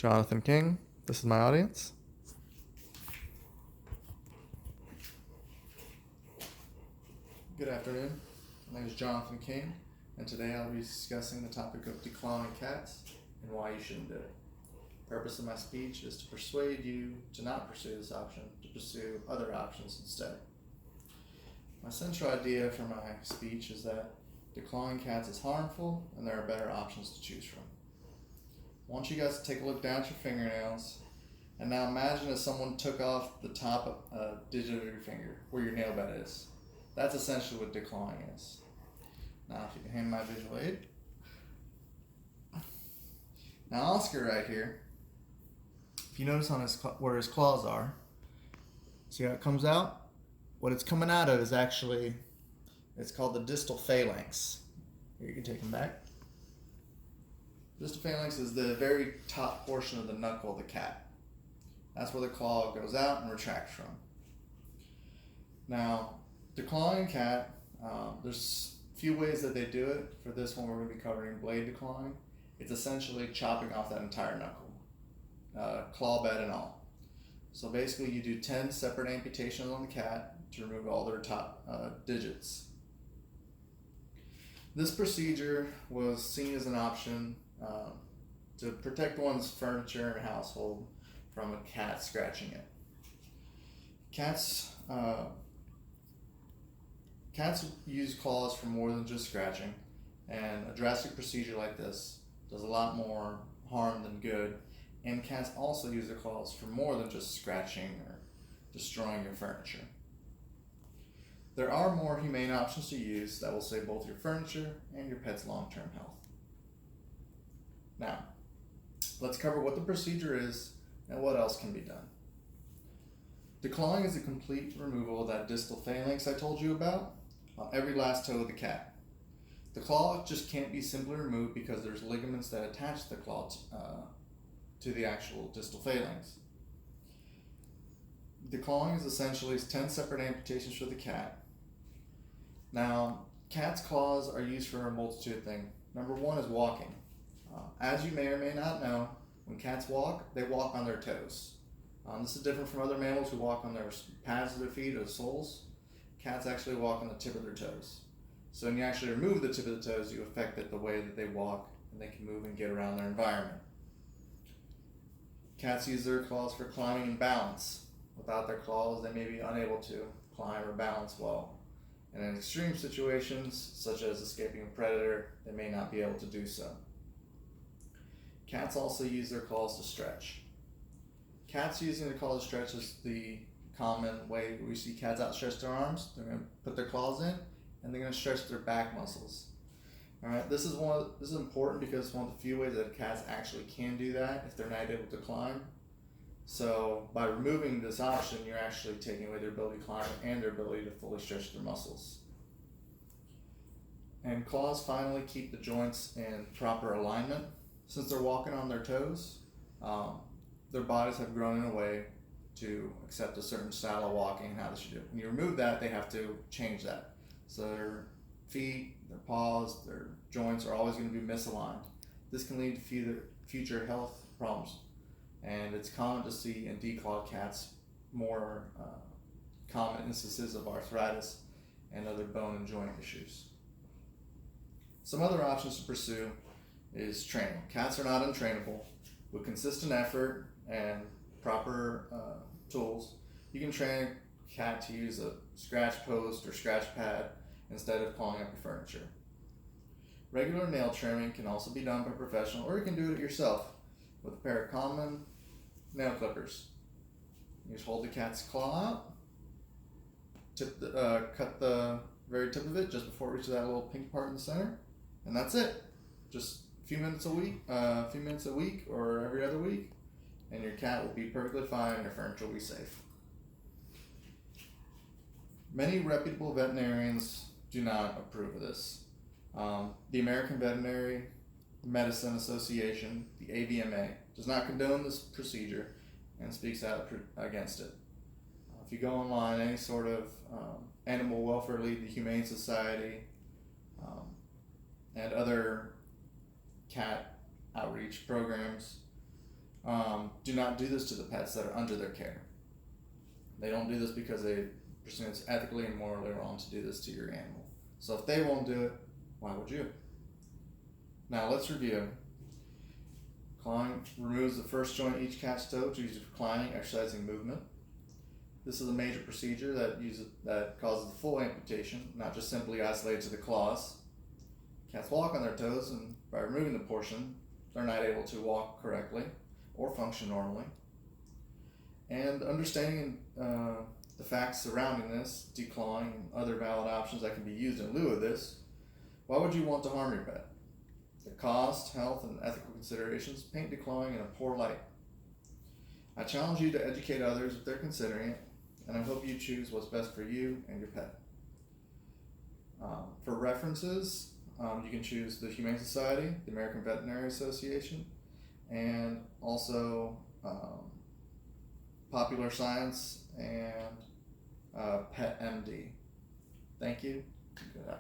Jonathan King. This is my audience. Good afternoon. My name is Jonathan King, and today I'll be discussing the topic of declawing cats and why you shouldn't do it. The purpose of my speech is to persuade you to not pursue this option, to pursue other options instead. My central idea for my speech is that declawing cats is harmful and there are better options to choose from. I want you guys to take a look down at your fingernails, and now imagine if someone took off the top digit of your finger where your nail bed is. That's essentially what declawing is. Now if you can hand my visual aid. Now Oscar right here, if you notice on where his claws are, see how it comes out? What it's coming out of is actually, it's called the distal phalanx. Here, you can take them back. Distal phalanx is the very top portion of the knuckle of the cat. That's where the claw goes out and retracts from. Now, declawing a cat, there's a few ways that they do it. For this one, we're going to be covering blade declawing. It's essentially chopping off that entire knuckle, claw bed and all. So basically, you do 10 separate amputations on the cat to remove all their top digits. This procedure was seen as an option to protect one's furniture and household from a cat scratching it. Cats use claws for more than just scratching, and a drastic procedure like this does a lot more harm than good, and cats also use their claws for more than just scratching or destroying your furniture. There are more humane options to use that will save both your furniture and your pet's long-term health. Now, let's cover what the procedure is and what else can be done. Declawing is a complete removal of that distal phalanx I told you about on every last toe of the cat. The claw just can't be simply removed because there's ligaments that attach the claw to the actual distal phalanx. Declawing is essentially 10 separate amputations for the cat. Now, cats' claws are used for a multitude of things. Number one is walking. As you may or may not know, when cats walk, they walk on their toes. This is different from other mammals who walk on their pads of their feet or soles. Cats actually walk on the tip of their toes. So when you actually remove the tip of the toes, you affect the way that they walk and they can move and get around their environment. Cats use their claws for climbing and balance. Without their claws, they may be unable to climb or balance well. And in extreme situations, such as escaping a predator, they may not be able to do so. Cats also use their claws to stretch. Cats using their claws to stretch is the common way we see cats outstretch their arms. They're going to put their claws in, and they're going to stretch their back muscles. All right, this is important because it's one of the few ways that cats actually can do that if they're not able to climb. So by removing this option, you're actually taking away their ability to climb and their ability to fully stretch their muscles. And claws finally keep the joints in proper alignment. Since they're walking on their toes, their bodies have grown in a way to accept a certain style of walking and how they should do it. When you remove that, they have to change that. So their feet, their paws, their joints are always going to be misaligned. This can lead to future health problems. And it's common to see in declawed cats more common instances of arthritis and other bone and joint issues. Some other options to pursue is training. Cats are not untrainable. With consistent effort and proper tools, you can train a cat to use a scratch post or scratch pad instead of clawing up your furniture. Regular nail trimming can also be done by a professional, or you can do it yourself with a pair of common nail clippers. You just hold the cat's claw out, cut the very tip of it just before it reaches that little pink part in the center, and that's it. Just a few minutes a week or every other week, and your cat will be perfectly fine and your furniture will be safe. Many reputable veterinarians do not approve of this. The American Veterinary Medicine Association, the AVMA, does not condone this procedure and speaks out against it. If you go online, any sort of Animal Welfare League, the Humane Society, and other cat outreach programs, do not do this to the pets that are under their care. They don't do this because they presume it's ethically and morally wrong to do this to your animal. So if they won't do it, why would you? Now let's review. Clawing removes the first joint in each cat's toe to use reclining, exercising movement. This is a major procedure that causes the full amputation, not just simply isolated to the claws. Cats walk on their toes, and by removing the portion, they're not able to walk correctly or function normally. And understanding the facts surrounding this, declawing, and other valid options that can be used in lieu of this, why would you want to harm your pet? The cost, health, and ethical considerations paint declawing in a poor light. I challenge you to educate others if they're considering it, and I hope you choose what's best for you and your pet. For references, you can choose the Humane Society, the American Veterinary Association, and also Popular Science and Pet MD. Thank you. Good night.